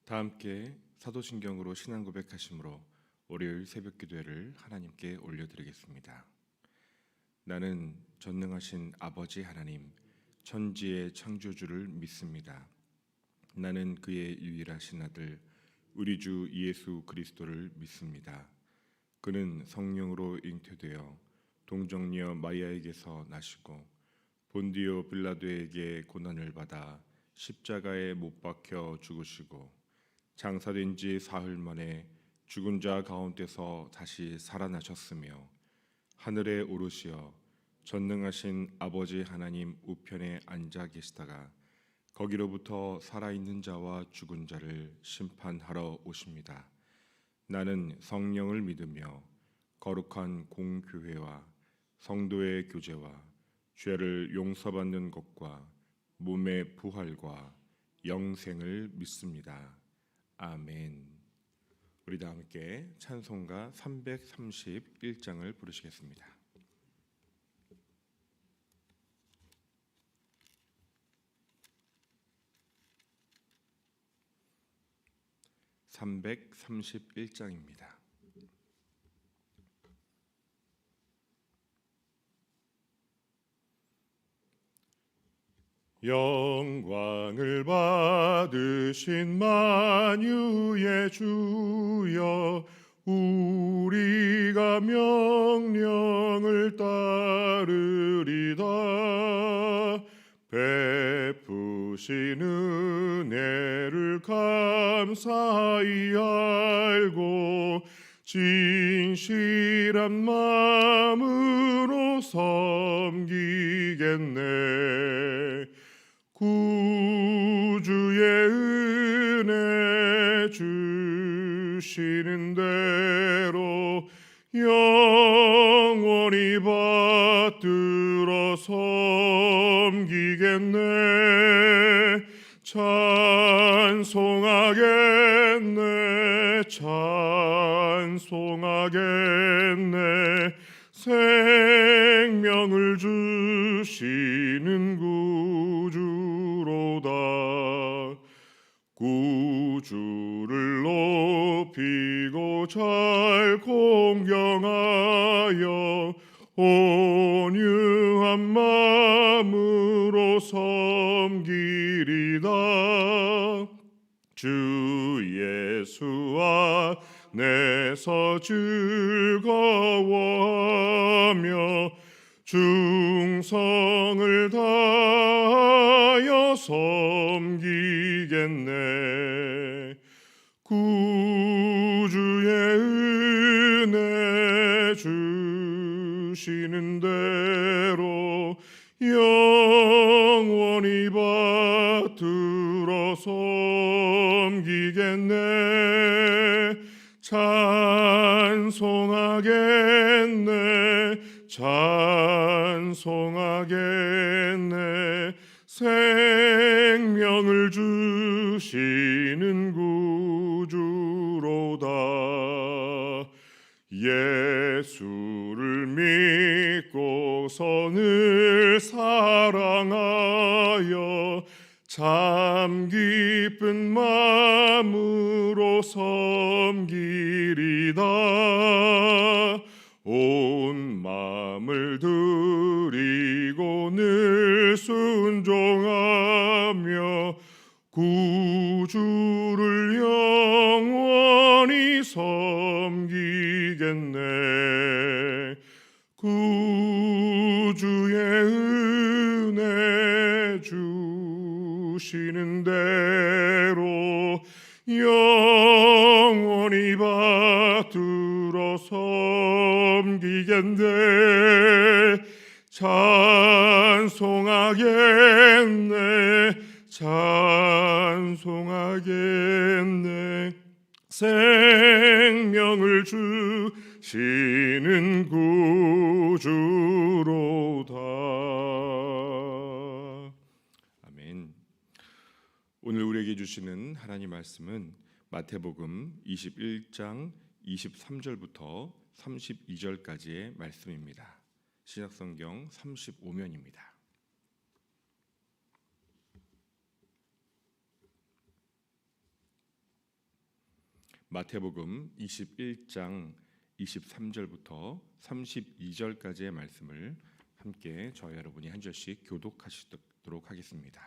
다 함께 사도신경으로 신앙 고백하심으로 월요일 새벽 기도회를 하나님께 올려드리겠습니다. 나는 전능하신 아버지 하나님, 천지의 창조주를 믿습니다. 나는 그의 유일하신 아들, 우리 주 예수 그리스도를 믿습니다. 그는 성령으로 잉태되어 동정녀 마리아에게서 나시고 본디오 빌라도에게 고난을 받아 십자가에 못 박혀 죽으시고 장사된 지 사흘 만에 죽은 자 가운데서 다시 살아나셨으며 하늘에 오르시어 전능하신 아버지 하나님 우편에 앉아 계시다가 거기로부터 살아있는 자와 죽은 자를 심판하러 오십니다. 나는 성령을 믿으며 거룩한 공교회와 성도의 교제와 죄를 용서받는 것과 몸의 부활과 영생을 믿습니다. 아멘. 우리 다 함께 찬송가 331장을 부르시겠습니다. (331장입니다) 영광을 받으신 만유의 주여, 우리가 명령을 따르리다. 베푸신 은혜를 감사히 알고 진실한 마음으로 섬기겠네. 구주의 은혜 주시는 대로 영원히 받들어 섬기겠네. 찬송하겠네. 찬송하겠네. 생명을 주시는 구주로다. 구주를 높이고 잘 공경하여 온유한 마음으로 섬기리다. 주 예수 안에서 즐거워하며 충성을 다하여 섬기겠네. 구주의 은혜 주시는 대로 영원히 받들어 섬기겠네. 찬송하겠네. 찬송하겠네. 생명을 주시는 구주로다. 예수를 믿고서 늘 사랑하여 참 기쁜 마음으로 섬기리다. 온 마음을 드리고 늘 순종하며 구주를 영원히 섬기겠네. 구주의 은혜 주시는 대로 영원히 받들어 섬기겠네. 찬송하겠네. 찬송하겠네. 생명을 주시는 구주로다. 아멘. 오늘 우리에게 주시는 하나님 말씀은 마태복음 21장 23절부터 32절까지의 말씀입니다. 신약성경 35면입니다. 마태복음 21장 23절부터 32절까지의 말씀을 함께 저와 여러분이 한 절씩 교독하시도록 하겠습니다.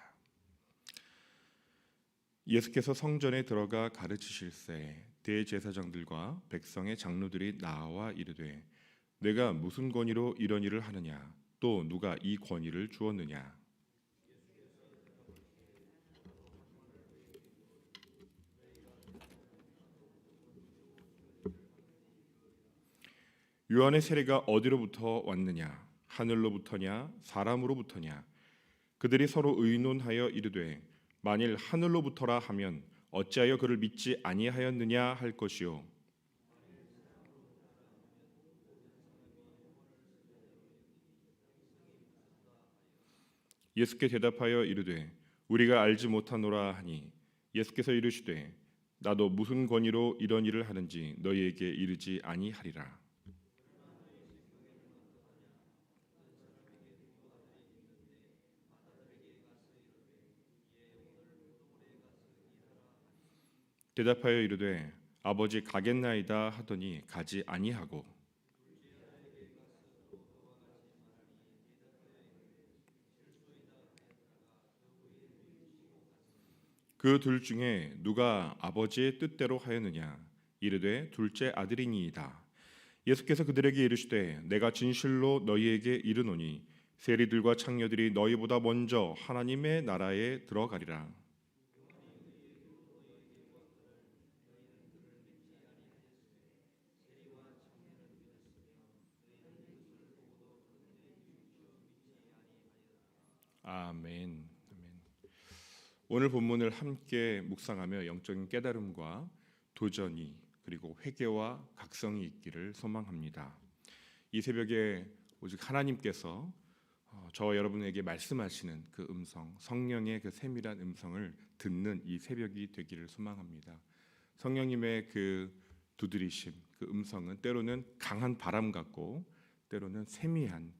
예수께서 성전에 들어가 가르치실새 대제사장들과 백성의 장로들이 나와 이르되 내가 무슨 권위로 이런 일을 하느냐 또 누가 이 권위를 주었느냐. 요한의 세례가 어디로부터 왔느냐 하늘로부터냐 사람으로부터냐. 그들이 서로 의논하여 이르되 만일 하늘로부터라 하면 어찌하여 그를 믿지 아니하였느냐 할 것이요. 예수께 대답하여 이르되 우리가 알지 못하노라 하니 예수께서 이르시되 나도 무슨 권위로 이런 일을 하는지 너희에게 이르지 아니하리라. 대답하여 이르되 아버지 가겠나이다 하더니 가지 아니하고 그 둘 중에 누가 아버지의 뜻대로 하였느냐 이르되 둘째 아들이니이다. 예수께서 그들에게 이르시되 내가 진실로 너희에게 이르노니 세리들과 창녀들이 너희보다 먼저 하나님의 나라에 들어가리라. 아멘. 오늘 본문을 함께 묵상하며 영적인 깨달음과 도전이 그리고 회개와 각성이 있기를 소망합니다. 이 새벽에 오직 하나님께서 저와 여러분에게 말씀하시는 그 음성, 성령의 그 세밀한 음성을 듣는 이 새벽이 되기를 소망합니다. 성령님의 그 두드리심, 그 음성은 때로는 강한 바람 같고 때로는 세미한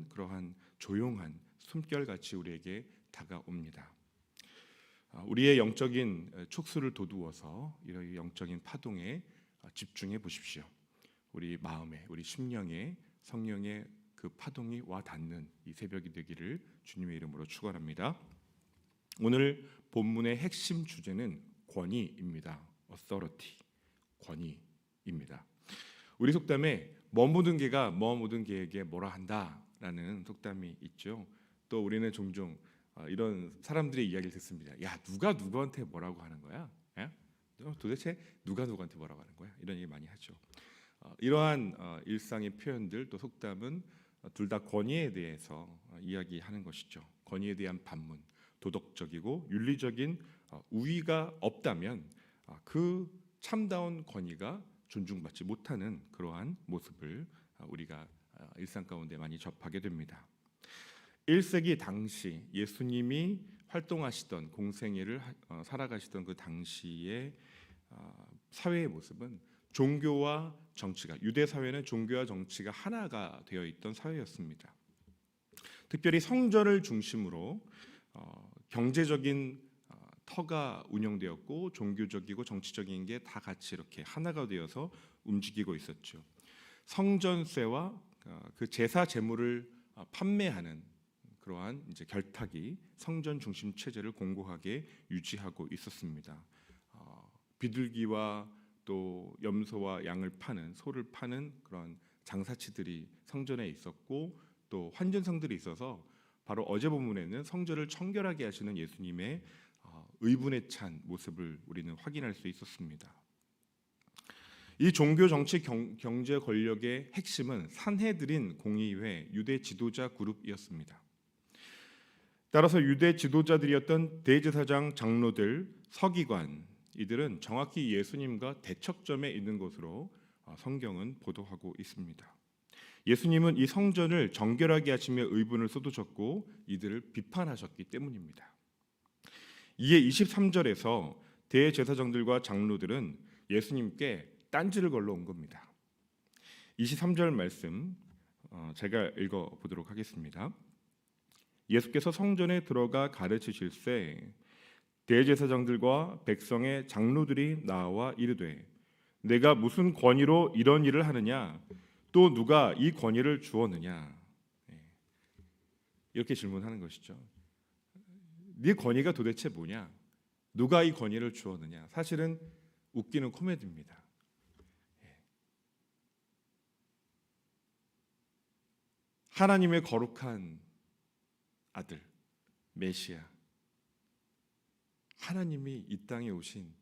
그러한 조용한 숨결같이 우리에게 다가옵니다. 우리의 영적인 촉수를 돋우어서 이런 영적인 파동에 집중해 보십시오. 우리 마음에, 우리 심령에 성령의 그 파동이 와 닿는 이 새벽이 되기를 주님의 이름으로 축원합니다. 오늘 본문의 핵심 주제는 권위입니다. authority, 권위입니다. 우리 속담에 뭐 묻은 개가 뭐 묻은 개에게 뭐라 한다라는 속담이 있죠. 또 우리는 종종 이런 사람들의 이야기를 듣습니다. 야, 누가 누구한테 뭐라고 하는 거야? 예? 도대체 누가 누구한테 뭐라고 하는 거야? 이런 얘기 많이 하죠. 이러한 일상의 표현들 또 속담은 둘 다 권위에 대해서 이야기하는 것이죠. 권위에 대한 반문, 도덕적이고 윤리적인 우위가 없다면 그 참다운 권위가 존중받지 못하는 그러한 모습을 우리가 일상 가운데 많이 접하게 됩니다. 1세기 당시 예수님이 활동하시던 공생애를 살아가시던 그 당시의 사회의 모습은 종교와 정치가, 유대 사회는 종교와 정치가 하나가 되어 있던 사회였습니다. 특별히 성전을 중심으로 경제적인 터가 운영되었고 종교적이고 정치적인 게 다 같이 이렇게 하나가 되어서 움직이고 있었죠. 성전세와 그 제사 제물을 판매하는 그러한 이제 결탁이 성전 중심 체제를 공고하게 유지하고 있었습니다. 비둘기와 또 염소와 양을 파는 소를 파는 그런 장사치들이 성전에 있었고 또 환전성들이 있어서 바로 어제 본문에는 성전을 청결하게 하시는 예수님의 의분에 찬 모습을 우리는 확인할 수 있었습니다. 이 종교 정치 경제 권력의 핵심은 산헤드린 공의회 유대 지도자 그룹이었습니다. 따라서 유대 지도자들이었던 대제사장, 장로들, 서기관 이들은 정확히 예수님과 대척점에 있는 것으로 성경은 보도하고 있습니다. 예수님은 이 성전을 정결하게 하시며 의분을 쏟으셨고 이들을 비판하셨기 때문입니다. 이에 23절에서 대제사장들과 장로들은 예수님께 딴지를 걸러 온 겁니다. 23절 말씀 제가 읽어보도록 하겠습니다. 예수께서 성전에 들어가 가르치실새 대제사장들과 백성의 장로들이 나와 이르되 내가 무슨 권위로 이런 일을 하느냐 또 누가 이 권위를 주었느냐 이렇게 질문하는 것이죠. 네 권위가 도대체 뭐냐? 누가 이 권위를 주었느냐? 사실은 웃기는 코미디입니다. 하나님의 거룩한 아들 메시아, 하나님이 이 땅에 오신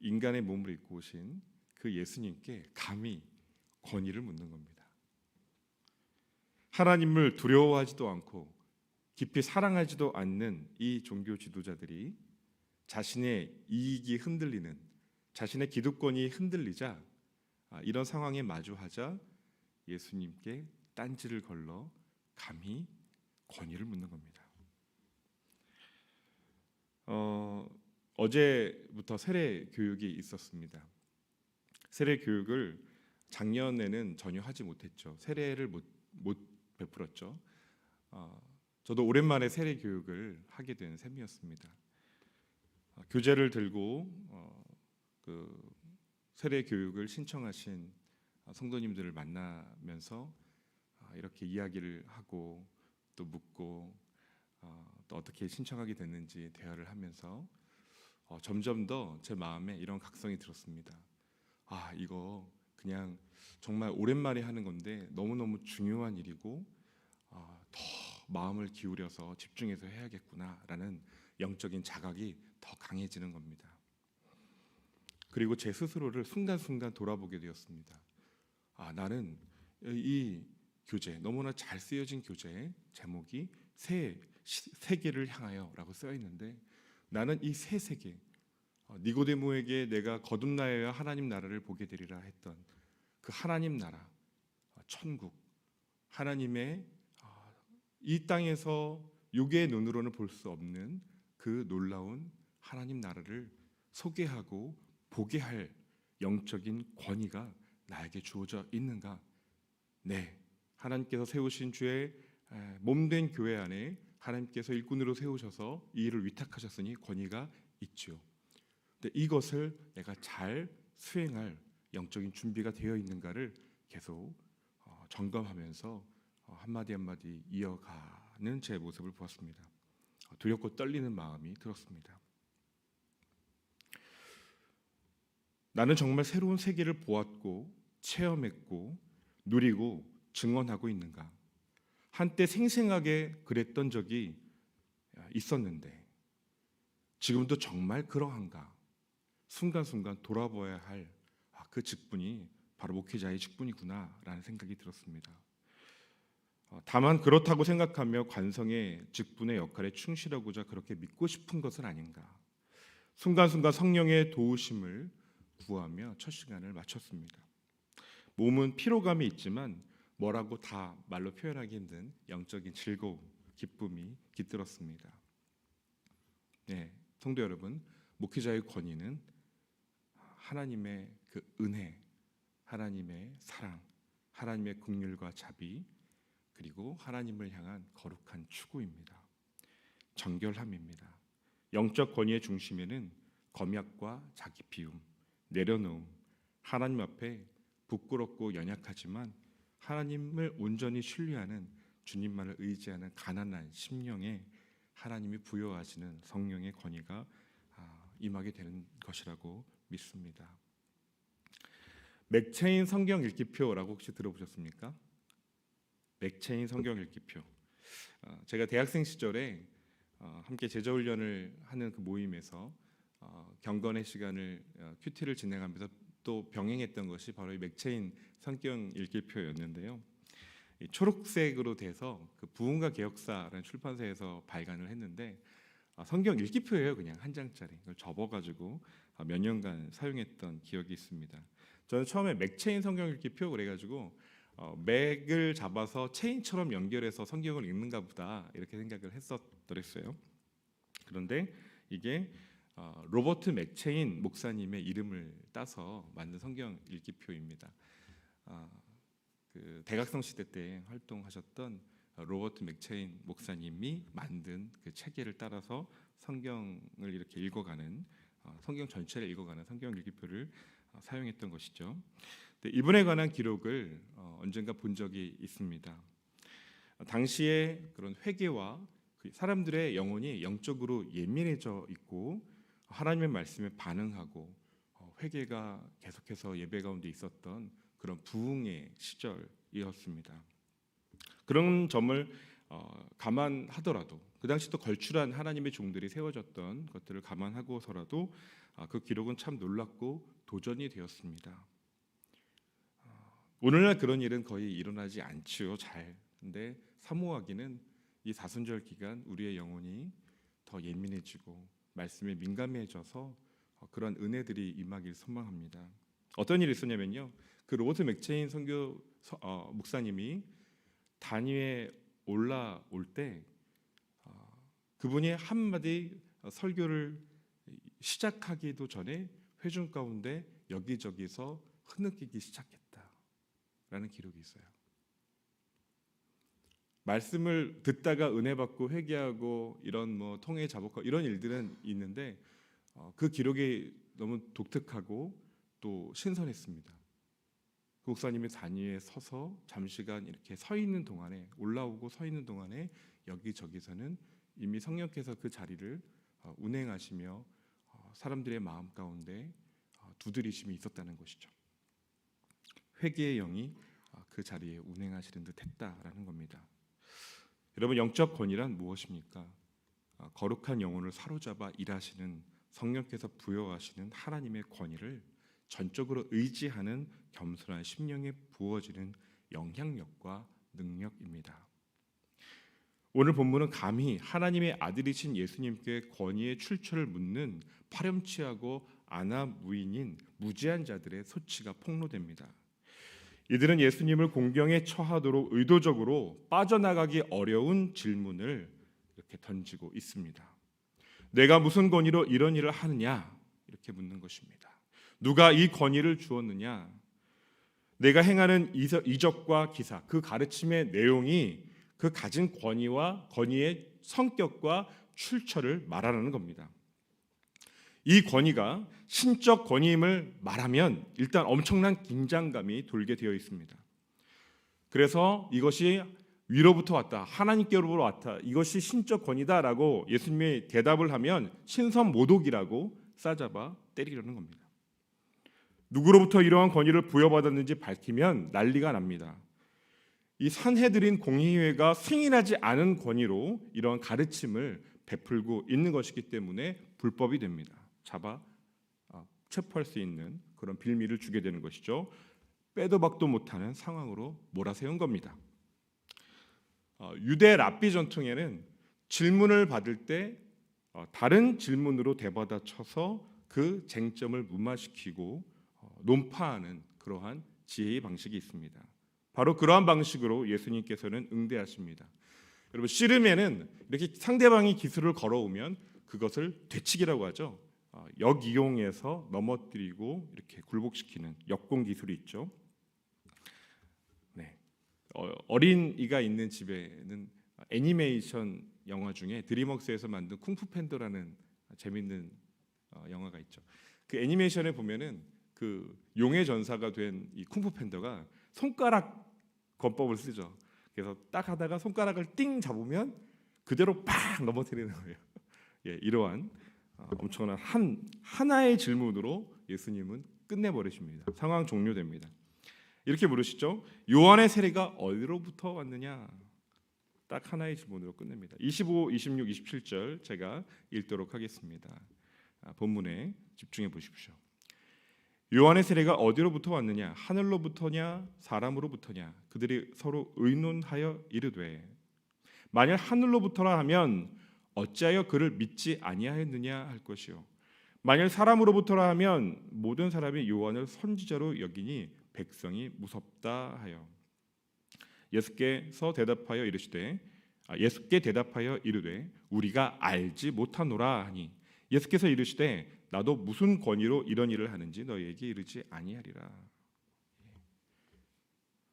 인간의 몸을 입고 오신 그 예수님께 감히 권위를 묻는 겁니다. 하나님을 두려워하지도 않고 깊이 사랑하지도 않는 이 종교 지도자들이 자신의 이익이 흔들리는, 자신의 기득권이 흔들리자 이런 상황에 마주하자 예수님께 딴지를 걸러 감히 권위를 묻는 겁니다. 어제부터 세례 교육이 있었습니다. 세례 교육을 작년에는 전혀 하지 못했죠. 세례를 못 베풀었죠. 저도 오랜만에 세례 교육을 하게 된 셈이었습니다. 교재를 들고 그 세례 교육을 신청하신 성도님들을 만나면서 이렇게 이야기를 하고 또 묻고 또 어떻게 신청하게 됐는지 대화를 하면서 점점 더 제 마음에 이런 각성이 들었습니다. 이거 그냥 정말 오랜만에 하는 건데 너무너무 중요한 일이고 더 마음을 기울여서 집중해서 해야겠구나라는 영적인 자각이 더 강해지는 겁니다. 그리고 제 스스로를 순간순간 돌아보게 되었습니다. 나는 이 교재, 너무나 잘 쓰여진 교재의 제목이 새 세계를 향하여라고 쓰여 있는데 나는 이 새 세계, 니고데모에게 내가 거듭나야 하나님 나라를 보게 되리라 했던 그 하나님 나라, 천국, 하나님의 이 땅에서 육의 눈으로는 볼 수 없는 그 놀라운 하나님 나라를 소개하고 보게 할 영적인 권위가 나에게 주어져 있는가? 네, 하나님께서 세우신 주의 몸된 교회 안에 하나님께서 일꾼으로 세우셔서 이 일을 위탁하셨으니 권위가 있죠. 근데 이것을 내가 잘 수행할 영적인 준비가 되어 있는가를 계속 점검하면서 한마디 한마디 이어가는 제 모습을 보았습니다. 두렵고 떨리는 마음이 들었습니다. 나는 정말 새로운 세계를 보았고 체험했고 누리고 증언하고 있는가? 한때 생생하게 그랬던 적이 있었는데 지금도 정말 그러한가? 순간순간 돌아보아야 할 그 직분이 바로 목회자의 직분이구나라는 생각이 들었습니다. 다만 그렇다고 생각하며 관성의 직분의 역할에 충실하고자 그렇게 믿고 싶은 것은 아닌가? 순간순간 성령의 도우심을 구하며 첫 시간을 마쳤습니다. 몸은 피로감이 있지만 뭐라고 다 말로 표현하기 힘든 영적인 즐거움, 기쁨이 깃들었습니다. 네, 성도 여러분, 목회자의 권위는 하나님의 그 은혜, 하나님의 사랑, 하나님의 긍휼과 자비, 그리고 하나님을 향한 거룩한 추구입니다. 정결함입니다. 영적 권위의 중심에는 검약과 자기 비움, 내려놓음, 하나님 앞에 부끄럽고 연약하지만 하나님을 온전히 신뢰하는 주님만을 의지하는 가난한 심령에 하나님이 부여하시는 성령의 권위가 임하게 되는 것이라고 믿습니다. 맥체인 성경 읽기표라고 혹시 들어보셨습니까? 맥체인 성경 읽기표. 제가 대학생 시절에 함께 제자훈련을 하는 그 모임에서 경건의 시간을 큐티를 진행하면서 또 병행했던 것이 바로 이 맥체인 성경 읽기표였는데요. 이 초록색으로 돼서 그 부흥과 개혁사라는 출판사에서 발간을 했는데 성경 읽기표예요. 그냥 한 장짜리. 이걸 접어가지고 몇 년간 사용했던 기억이 있습니다. 저는 처음에 맥체인 성경 읽기표 그래가지고 맥을 잡아서 체인처럼 연결해서 성경을 읽는가 보다 이렇게 생각을 했었더랬어요. 그런데 이게 로버트 맥체인 목사님의 이름을 따서 만든 성경 읽기표입니다. 그 대각성 시대 때 활동하셨던 로버트 맥체인 목사님이 만든 그 체계를 따라서 성경을 이렇게 읽어가는 성경 전체를 읽어가는 성경 읽기표를 사용했던 것이죠. 이분에 관한 기록을 언젠가 본 적이 있습니다. 당시에 그런 회개와 사람들의 영혼이 영적으로 예민해져 있고 하나님의 말씀에 반응하고 회개가 계속해서 예배 가운데 있었던 그런 부흥의 시절이었습니다. 그런 점을 감안하더라도 그 당시 또 걸출한 하나님의 종들이 세워졌던 것들을 감안하고서라도 그 기록은 참 놀랍고 도전이 되었습니다. 오늘날 그런 일은 거의 일어나지 않지요. 근데 사모하기는 이 사순절 기간 우리의 영혼이 더 예민해지고 말씀에 민감해져서 그런 은혜들이 임하길 소망합니다. 어떤 일이 있었냐면요. 그 로버트 맥체인 목사님이 단위에 올라올 때 그분이 한마디 설교를 시작하기도 전에 회중 가운데 여기저기서 흐느끼기 시작했다라는 기록이 있어요. 말씀을 듣다가 은혜 받고 회개하고 이런 통회 자복하고 이런 일들은 있는데 그 기록이 너무 독특하고 또 신선했습니다. 그 목사님이 단위에 서서 잠시간 이렇게 서 있는 동안에 올라오고 서 있는 동안에 여기저기서는 이미 성령께서 그 자리를 운행하시며 사람들의 마음 가운데 두드리심이 있었다는 것이죠. 회개의 영이 그 자리에 운행하시는 듯했다라는 겁니다. 여러분, 영적 권위란 무엇입니까? 거룩한 영혼을 사로잡아 일하시는 성령께서 부여하시는 하나님의 권위를 전적으로 의지하는 겸손한 심령에 부어지는 영향력과 능력입니다. 오늘 본문은 감히 하나님의 아들이신 예수님께 권위의 출처를 묻는 파렴치하고 아나무인인 무지한 자들의 소치가 폭로됩니다. 이들은 예수님을 공경에 처하도록 의도적으로 빠져나가기 어려운 질문을 이렇게 던지고 있습니다. 내가 무슨 권위로 이런 일을 하느냐? 이렇게 묻는 것입니다. 누가 이 권위를 주었느냐? 내가 행하는 이적과 기사, 그 가르침의 내용이 그 가진 권위의 성격과 출처를 말하는 겁니다. 이 권위가 신적 권위임을 말하면 일단 엄청난 긴장감이 돌게 되어 있습니다. 그래서 이것이 위로부터 왔다, 하나님께로부터 왔다, 이것이 신적 권위다라고 예수님이 대답을 하면 신선모독이라고 싸잡아 때리려는 겁니다. 누구로부터 이러한 권위를 부여받았는지 밝히면 난리가 납니다. 이 산헤드린 공의회가 승인하지 않은 권위로 이러한 가르침을 베풀고 있는 것이기 때문에 불법이 됩니다. 잡아 체포할 수 있는 그런 빌미를 주게 되는 것이죠. 빼도 박도 못하는 상황으로 몰아세운 겁니다. 유대 랍비 전통에는 질문을 받을 때 다른 질문으로 되받아쳐서 그 쟁점을 무마시키고 논파하는 그러한 지혜의 방식이 있습니다. 바로 그러한 방식으로 예수님께서는 응대하십니다. 여러분, 씨름에는 이렇게 상대방이 기술을 걸어오면 그것을 되치기라고 하죠. 역이용해서 넘어뜨리고 이렇게 굴복시키는 역공 기술이 있죠. 네. 어린이가 있는 집에는 애니메이션 영화 중에 드림웍스에서 만든 쿵푸 팬더라는 재밌는 영화가 있죠. 그 애니메이션에 보면은 그 용의 전사가 된 이 쿵푸 팬더가 손가락 권법을 쓰죠. 그래서 딱 하다가 손가락을 띵 잡으면 그대로 팍 넘어뜨리는 거예요. 예, 이러한 엄청난 하나의 질문으로 예수님은 끝내버리십니다. 상황 종료됩니다. 이렇게 물으시죠. 요한의 세례가 어디로부터 왔느냐? 딱 하나의 질문으로 끝냅니다. 25, 26, 27절 제가 읽도록 하겠습니다. 본문에 집중해 보십시오. 요한의 세례가 어디로부터 왔느냐? 하늘로부터냐 사람으로부터냐? 그들이 서로 의논하여 이르되 만일 하늘로부터라 하면 어찌하여 그를 믿지 아니하였느냐 할 것이요 만일 사람으로부터라 하면 모든 사람이 요한을 선지자로 여기니 백성이 무섭다 하여 예수께 대답하여 이르되 우리가 알지 못하노라 하니 예수께서 이르시되 나도 무슨 권위로 이런 일을 하는지 너희에게 이르지 아니하리라.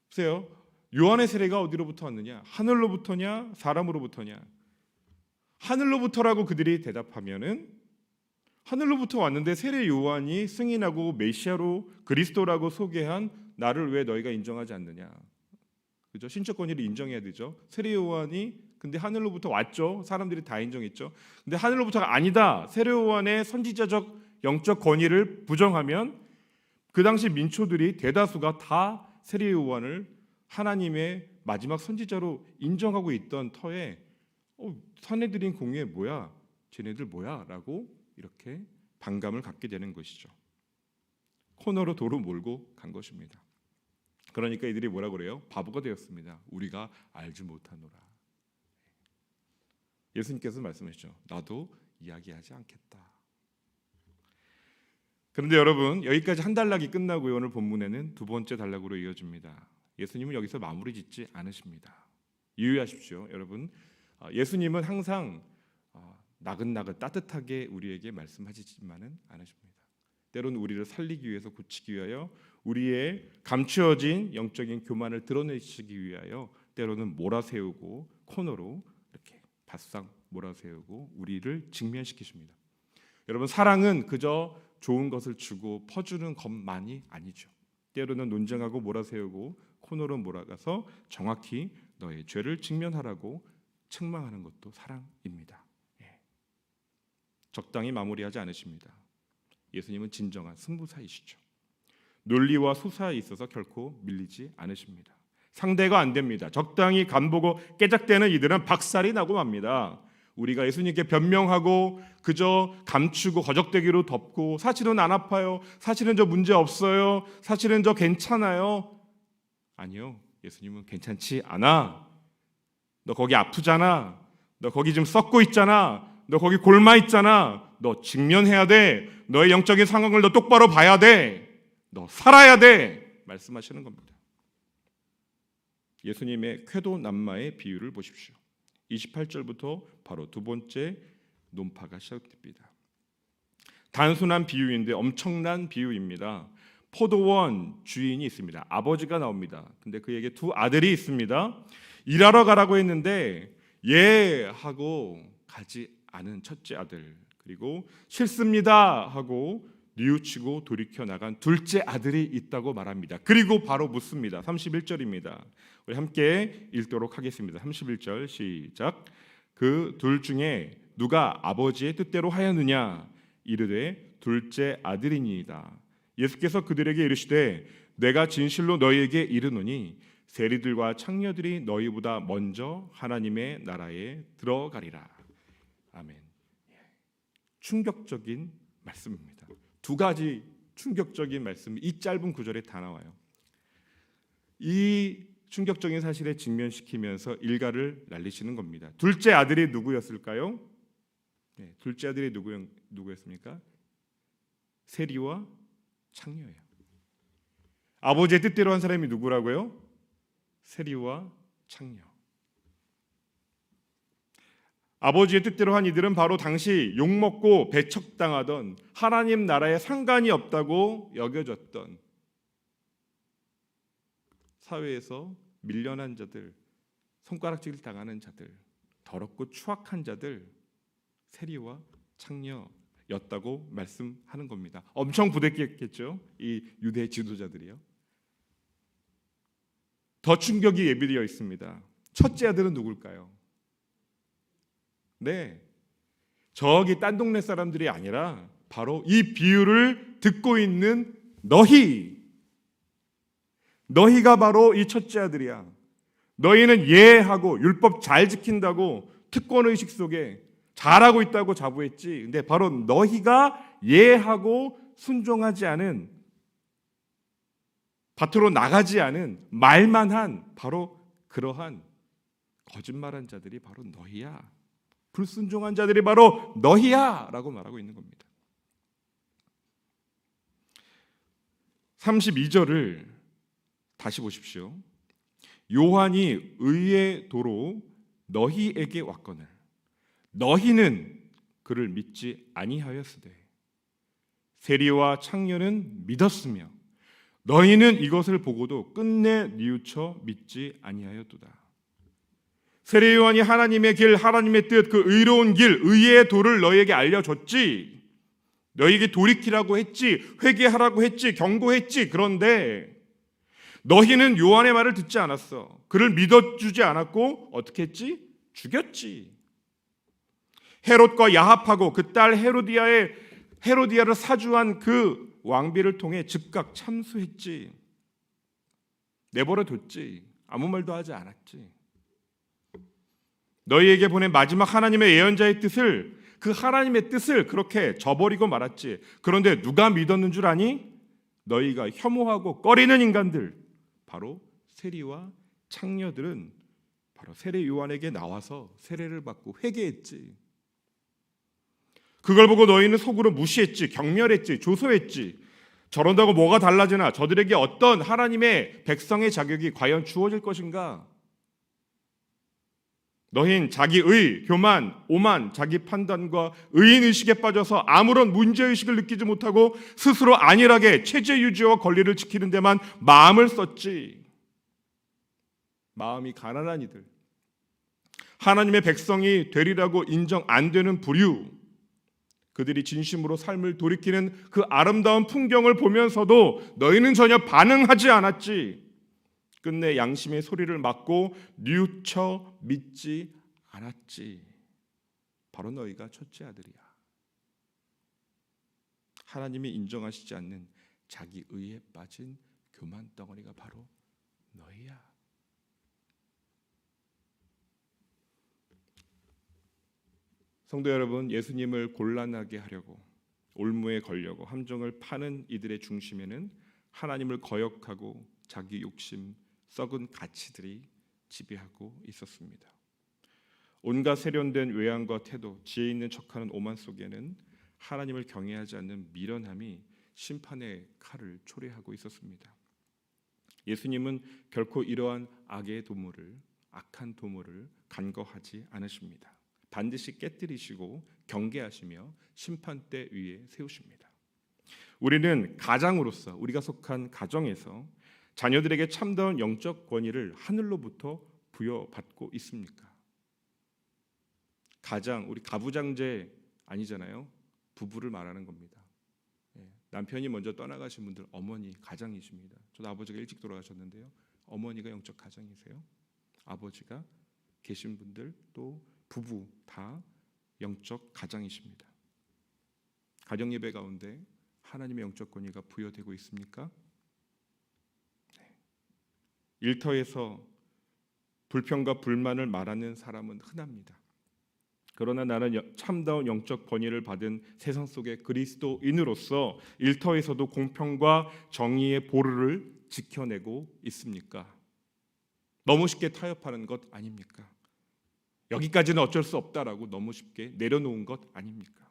보세요. 요한의 세례가 어디로부터 왔느냐? 하늘로부터냐? 사람으로부터냐? 하늘로부터라고 그들이 대답하면은 하늘로부터 왔는데 세례 요한이 승인하고 메시아로 그리스도라고 소개한 나를 왜 너희가 인정하지 않느냐? 그죠? 신적 권위를 인정해야 되죠. 세례 요한이 근데 하늘로부터 왔죠. 사람들이 다 인정했죠. 근데 하늘로부터가 아니다. 세례 요한의 선지자적 영적 권위를 부정하면 그 당시 민초들이 대다수가 다 세례 요한을 하나님의 마지막 선지자로 인정하고 있던 터에 사내들인 공유에 뭐야? 쟤네들 뭐야? 라고 이렇게 반감을 갖게 되는 것이죠. 코너로 도로 몰고 간 것입니다. 그러니까 이들이 뭐라고 그래요? 바보가 되었습니다. 우리가 알지 못하노라. 예수님께서 말씀하시죠. 나도 이야기하지 않겠다. 그런데 여러분, 여기까지 한 단락이 끝나고요. 오늘 본문에는 두 번째 단락으로 이어집니다. 예수님은 여기서 마무리 짓지 않으십니다. 유의하십시오. 여러분, 예수님은 항상 나긋나긋 따뜻하게 우리에게 말씀하시지만은 않으십니다. 때로는 우리를 살리기 위해서, 고치기 위하여, 우리의 감추어진 영적인 교만을 드러내시기 위하여 때로는 몰아세우고 코너로 이렇게 바싹 몰아세우고 우리를 직면시키십니다. 여러분, 사랑은 그저 좋은 것을 주고 퍼주는 것만이 아니죠. 때로는 논쟁하고 몰아세우고 코너로 몰아가서 정확히 너의 죄를 직면하라고 책망하는 것도 사랑입니다. 적당히 마무리하지 않으십니다. 예수님은 진정한 승부사이시죠. 논리와 수사에 있어서 결코 밀리지 않으십니다. 상대가 안 됩니다. 적당히 간보고 깨작대는 이들은 박살이 나고 맙니다. 우리가 예수님께 변명하고 그저 감추고 거적대기로 덮고 사실은 안 아파요. 사실은 저 문제 없어요. 사실은 저 괜찮아요. 아니요. 예수님은 괜찮지 않아. 너 거기 아프잖아. 너 거기 지금 썩고 있잖아. 너 거기 골마 있잖아. 너 직면해야 돼. 너의 영적인 상황을 너 똑바로 봐야 돼. 너 살아야 돼. 말씀하시는 겁니다. 예수님의 쾌도 남마의 비유를 보십시오. 28절부터 바로 두 번째 논파가 시작됩니다. 단순한 비유인데 엄청난 비유입니다. 포도원 주인이 있습니다. 아버지가 나옵니다. 근데 그에게 두 아들이 있습니다. 일하러 가라고 했는데 예 하고 가지 않은 첫째 아들, 그리고 싫습니다 하고 뉘우치고 돌이켜 나간 둘째 아들이 있다고 말합니다. 그리고 바로 묻습니다. 31절입니다. 우리 함께 읽도록 하겠습니다. 31절 시작. 그 둘 중에 누가 아버지의 뜻대로 하였느냐? 이르되 둘째 아들이니이다. 예수께서 그들에게 이르시되 내가 진실로 너희에게 이르노니 세리들과 창녀들이 너희보다 먼저 하나님의 나라에 들어가리라. 아멘. 충격적인 말씀입니다. 두 가지 충격적인 말씀이 이 짧은 구절에 다 나와요. 이 충격적인 사실에 직면시키면서 일가를 날리시는 겁니다. 둘째 아들이 누구였을까요? 둘째 아들이 누구였습니까? 세리와 창녀예요. 아버지의 뜻대로 한 사람이 누구라고요? 세리와 창녀. 아버지의 뜻대로 한 이들은 바로 당시 욕먹고 배척당하던 하나님 나라에 상관이 없다고 여겨졌던 사회에서 밀려난 자들, 손가락질 당하는 자들, 더럽고 추악한 자들, 세리와 창녀였다고 말씀하는 겁니다. 엄청 부대꼈겠죠, 이 유대 지도자들이요. 더 충격이 예비되어 있습니다. 첫째 아들은 누굴까요? 네, 저기 딴 동네 사람들이 아니라 바로 이 비유를 듣고 있는 너희가 바로 이 첫째 아들이야. 너희는 예하고 율법 잘 지킨다고 특권의식 속에 잘하고 있다고 자부했지. 근데 바로 너희가 예하고 순종하지 않은, 밭으로 나가지 않은 말만 한 바로 그러한 거짓말한 자들이 바로 너희야. 불순종한 자들이 바로 너희야 라고 말하고 있는 겁니다. 32절을 다시 보십시오. 요한이 의의 도로 너희에게 왔거늘 너희는 그를 믿지 아니하였으되 세리와 창녀는 믿었으며 너희는 이것을 보고도 끝내 뉘우쳐 믿지 아니하였도다. 세례 요한이 하나님의 길, 하나님의 뜻, 그 의로운 길, 의의 도를 너희에게 알려줬지. 너희에게 돌이키라고 했지, 회개하라고 했지, 경고했지. 그런데 너희는 요한의 말을 듣지 않았어. 그를 믿어주지 않았고 어떻게 했지? 죽였지. 헤롯과 야합하고 그 딸 헤로디아를 사주한 그 왕비를 통해 즉각 참수했지. 내버려뒀지. 아무 말도 하지 않았지. 너희에게 보낸 마지막 하나님의 예언자의 뜻을, 그 하나님의 뜻을 그렇게 저버리고 말았지. 그런데 누가 믿었는 줄 아니? 너희가 혐오하고 꺼리는 인간들, 바로 세리와 창녀들은 바로 세례 요한에게 나와서 세례를 받고 회개했지. 그걸 보고 너희는 속으로 무시했지, 경멸했지, 조소했지. 저런다고 뭐가 달라지나? 저들에게 어떤 하나님의 백성의 자격이 과연 주어질 것인가? 너희는 자기의 교만, 오만, 자기 판단과 의인의식에 빠져서 아무런 문제의식을 느끼지 못하고 스스로 안일하게 체제 유지와 권리를 지키는 데만 마음을 썼지. 마음이 가난한 이들, 하나님의 백성이 되리라고 인정 안 되는 부류, 그들이 진심으로 삶을 돌이키는 그 아름다운 풍경을 보면서도 너희는 전혀 반응하지 않았지. 끝내 양심의 소리를 막고 뉘우쳐 믿지 않았지. 바로 너희가 첫째 아들이야. 하나님이 인정하시지 않는 자기 의에 빠진 교만 덩어리가 바로 너희야. 성도 여러분, 예수님을 곤란하게 하려고, 올무에 걸려고 함정을 파는 이들의 중심에는 하나님을 거역하고 자기 욕심, 썩은 가치들이 지배하고 있었습니다. 온갖 세련된 외양과 태도, 지혜 있는 척하는 오만 속에는 하나님을 경외하지 않는 미련함이 심판의 칼을 초래하고 있었습니다. 예수님은 결코 이러한 악한 도모를 간과하지 않으십니다. 반드시 깨뜨리시고 경계하시며 심판대 위에 세우십니다. 우리는 가장으로서, 우리가 속한 가정에서 자녀들에게 참다운 영적 권위를 하늘로부터 부여받고 있습니까? 가장, 우리 가부장제 아니잖아요. 부부를 말하는 겁니다. 남편이 먼저 떠나가신 분들, 어머니 가장이십니다. 저도 아버지가 일찍 돌아가셨는데요. 어머니가 영적 가장이세요. 아버지가 계신 분들, 또 부부 다 영적 가장이십니다. 가정 예배 가운데 하나님의 영적 권위가 부여되고 있습니까? 일터에서 불평과 불만을 말하는 사람은 흔합니다. 그러나 나는 참다운 영적 권위를 받은 세상 속의 그리스도인으로서 일터에서도 공평과 정의의 보루를 지켜내고 있습니까? 너무 쉽게 타협하는 것 아닙니까? 여기까지는 어쩔 수 없다라고 너무 쉽게 내려놓은 것 아닙니까?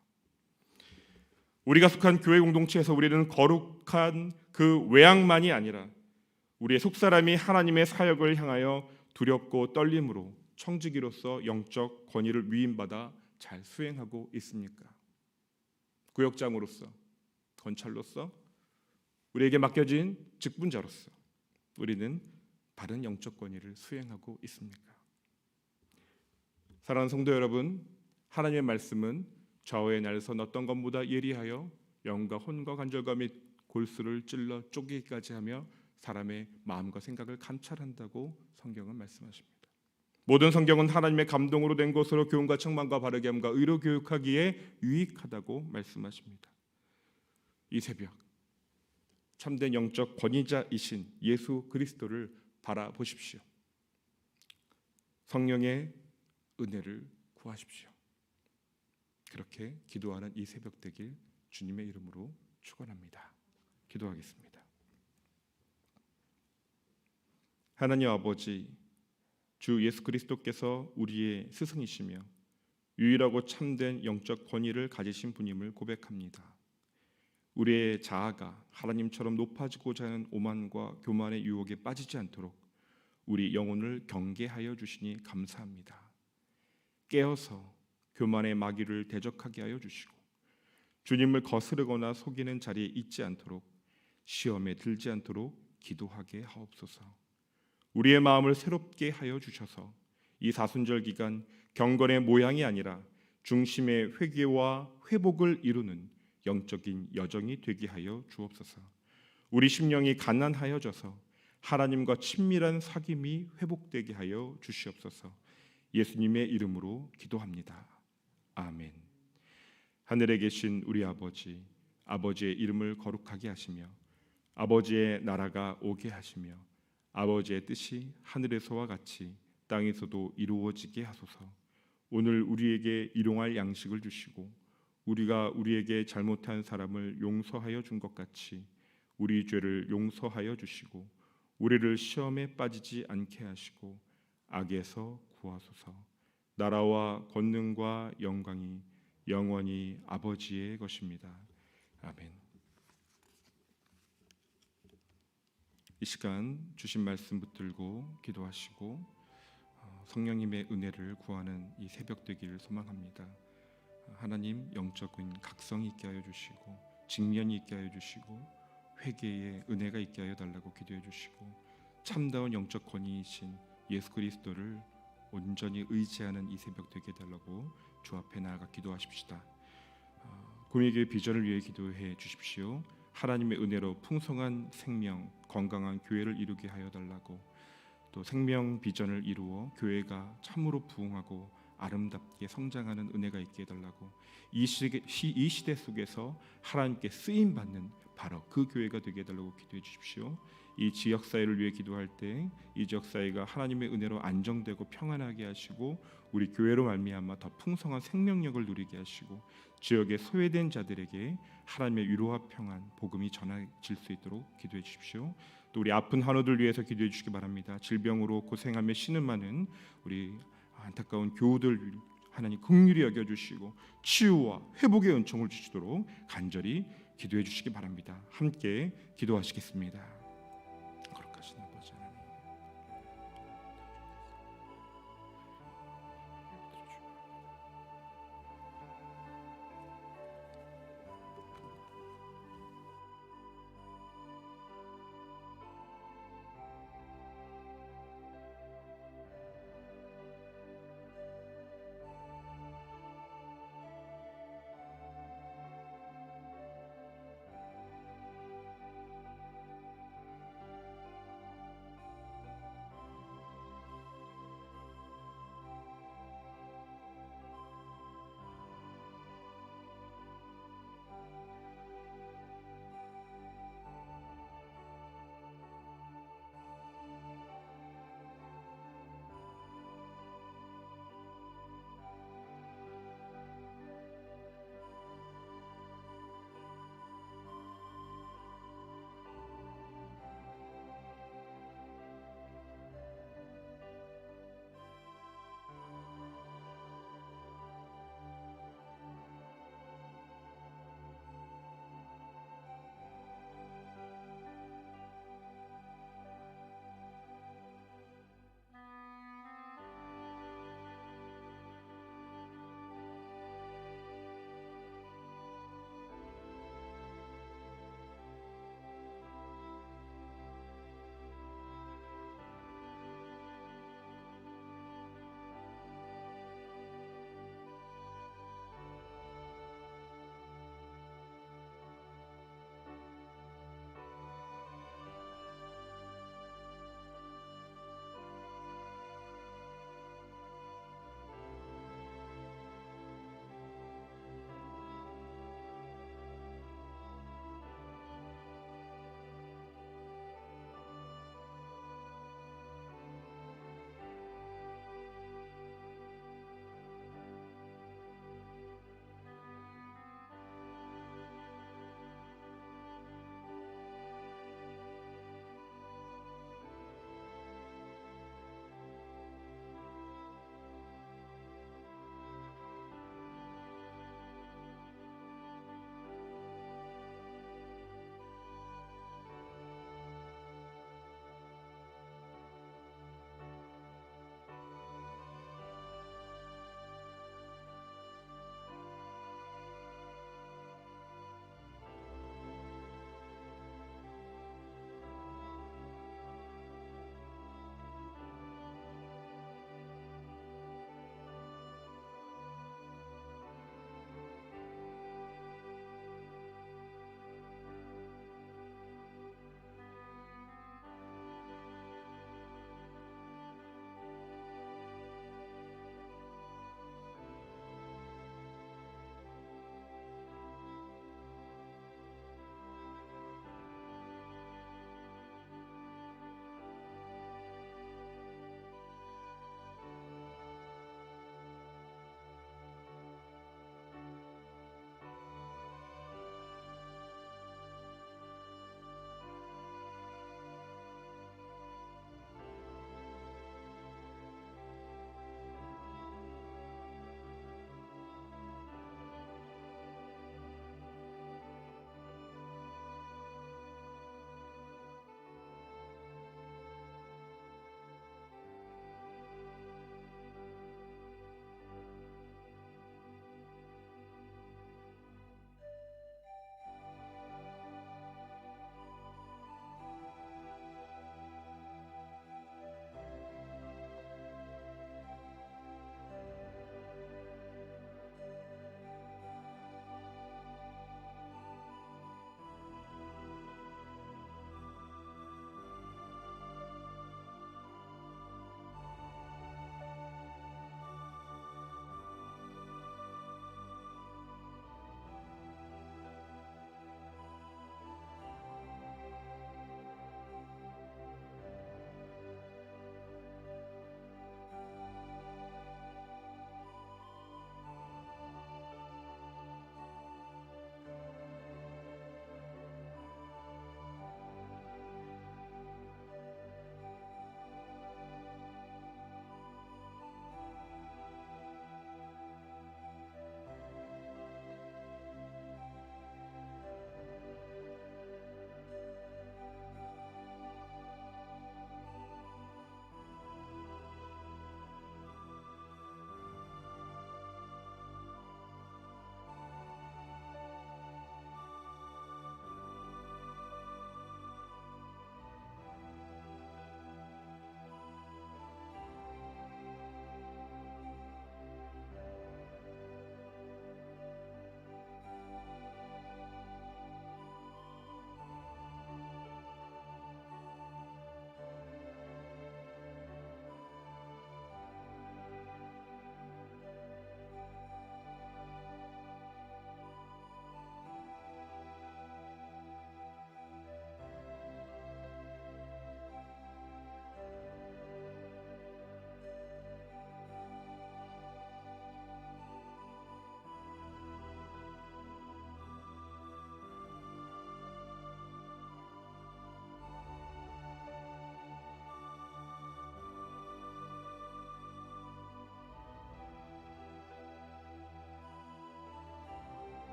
우리가 속한 교회 공동체에서 우리는 거룩한 그 외양만이 아니라 우리의 속사람이 하나님의 사역을 향하여 두렵고 떨림으로 청지기로서 영적 권위를 위임받아 잘 수행하고 있습니까? 구역장으로서, 건찰로서, 우리에게 맡겨진 직분자로서 우리는 바른 영적 권위를 수행하고 있습니까? 사랑하는 성도 여러분, 하나님의 말씀은 좌우의 날선 어떤 것보다 예리하여 영과 혼과 간절과 및 골수를 찔러 쪼개기까지 하며 사람의 마음과 생각을 감찰한다고 성경은 말씀하십니다. 모든 성경은 하나님의 감동으로 된 것으로 교훈과 책망과 바르게 함과 의로 교육하기에 유익하다고 말씀하십니다. 이 새벽 참된 영적 권위자이신 예수 그리스도를 바라보십시오. 성령의 은혜를 구하십시오. 그렇게 기도하는 이 새벽 되길 주님의 이름으로 축원합니다. 기도하겠습니다. 하나님 아버지, 주 예수 그리스도께서 우리의 스승이시며 유일하고 참된 영적 권위를 가지신 분임을 고백합니다. 우리의 자아가 하나님처럼 높아지고자 하는 오만과 교만의 유혹에 빠지지 않도록 우리 영혼을 경계하여 주시니 감사합니다. 깨어서 교만의 마귀를 대적하게 하여 주시고 주님을 거스르거나 속이는 자리에 있지 않도록 시험에 들지 않도록 기도하게 하옵소서. 우리의 마음을 새롭게 하여 주셔서 이 사순절 기간 경건의 모양이 아니라 중심의 회개와 회복을 이루는 영적인 여정이 되게 하여 주옵소서. 우리 심령이 가난하여져서 하나님과 친밀한 사귐이 회복되게 하여 주시옵소서. 예수님의 이름으로 기도합니다. 아멘. 하늘에 계신 우리 아버지, 아버지의 이름을 거룩하게 하시며 아버지의 나라가 오게 하시며 아버지의 뜻이 하늘에서와 같이 땅에서도 이루어지게 하소서. 오늘 우리에게 일용할 양식을 주시고 우리가 우리에게 잘못한 사람을 용서하여 준 것 같이 우리 죄를 용서하여 주시고 우리를 시험에 빠지지 않게 하시고 악에서 구하소서. 나라와 권능과 영광이 영원히 아버지의 것입니다. 아멘. 이 시간 주신 말씀 붙들고 기도하시고 성령님의 은혜를 구하는 이 새벽 되기를 소망합니다. 하나님 영적인 각성이 있게 하여 주시고 직면이 있게 하여 주시고 회개의 은혜가 있게 하여 달라고 기도해 주시고 참다운 영적 권위이신 예수 그리스도를 온전히 의지하는 이 새벽 되게 해달라고 주 앞에 나아가 기도하십시다. 구미교회 비전을 위해 기도해 주십시오. 하나님의 은혜로 풍성한 생명, 건강한 교회를 이루게 하여 달라고, 또 생명 비전을 이루어 교회가 참으로 부흥하고 아름답게 성장하는 은혜가 있게 해달라고, 이 시대 속에서 하나님께 쓰임받는 바로 그 교회가 되게 해달라고 기도해 주십시오. 이 지역사회를 위해 기도할 때 이 지역사회가 하나님의 은혜로 안정되고 평안하게 하시고 우리 교회로 말미암아 더 풍성한 생명력을 누리게 하시고 지역의 소외된 자들에게 하나님의 위로와 평안, 복음이 전해질 수 있도록 기도해 주십시오. 또 우리 아픈 환우들 위해서 기도해 주시기 바랍니다. 질병으로 고생하며 신음하는 우리 안타까운 교우들 하나님 긍휼히 여겨주시고 치유와 회복의 은총을 주시도록 간절히 기도해 주시기 바랍니다. 함께 기도하시겠습니다.